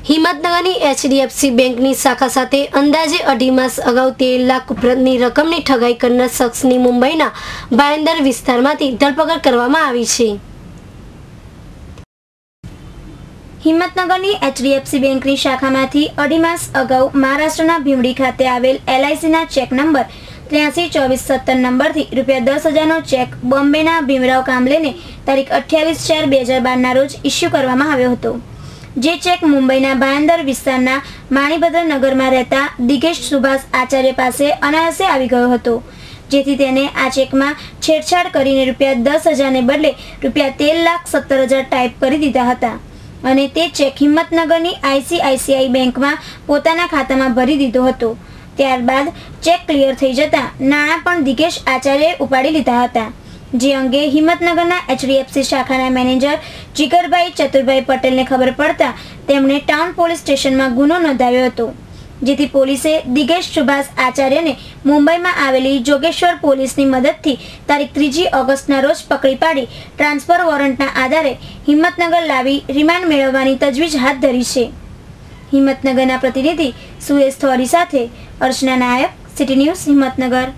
હિંમતનગરની HDFC બેંકની શાખા સાથે અંદાજે 2.5 માસ અગાઉ 13 લાખ ઉપરાંતની રકમની ઠગાઈ કરનાર શખ્સની મુંબઈના ભાયંદર વિસ્તારમાંથી ધરપકડ કરવામાં આવી છે। હિંમતનગરની HDFC બેંકની શાખામાંથી 2.5 માસ અગાઉ મહારાષ્ટ્રના ભીમડી ખાતે આવેલ LICના ચેક નંબર 832417 નંબરથી ₹10,000નો ચેક બોમ્બેના ભીમરાવ કામલેને તારીખ 28/4/2012ના રોજ ઇસ્યુ કરવામાં આવ્યો હતો। જે ચેક મુંબઈના ભાયંદર વિસ્તારના માણીભદ્ર નગરમાં રહેતા દિગેશ સુભાષ આચાર્ય પાસે અનાયાસે આવી ગયો હતો, જેથી તેને આ ચેકમાં છેડછાડ કરીને ₹10,000ને બદલે ₹13,17,000 ટાઈપ કરી દીધા હતા અને તે ચેક હિંમતનગરની ICICI બેંકમાં પોતાના ખાતામાં ભરી દીધો હતો। ત્યારબાદ ચેક ક્લિયર થઈ જતા નાણાં પણ દિગેશ આચાર્યએ ઉપાડી લીધા હતા, જે અંગે હિંમતનગરના HDFC શાખાના મેનેજર જીગરભાઈ ચતુરભાઈ પટેલને ખબર પડતા તેમણે ટાઉન પોલીસ સ્ટેશનમાં ગુનો નોંધાવ્યો હતો, જેથી પોલીસે દિગેશ સુભાષ આચાર્યને મુંબઈમાં આવેલી જોગેશ્વર પોલીસની મદદથી તારીખ 3 ઓગસ્ટના રોજ પકડી પાડી ટ્રાન્સફર વોરંટના આધારે હિંમતનગર લાવી રિમાન્ડ મેળવવાની તજવીજ હાથ ધરી છે। હિંમતનગરના પ્રતિનિધિ સુરેશ થોરી સાથે અર્ચના નાયક, સિટી ન્યૂઝ હિંમતનગર।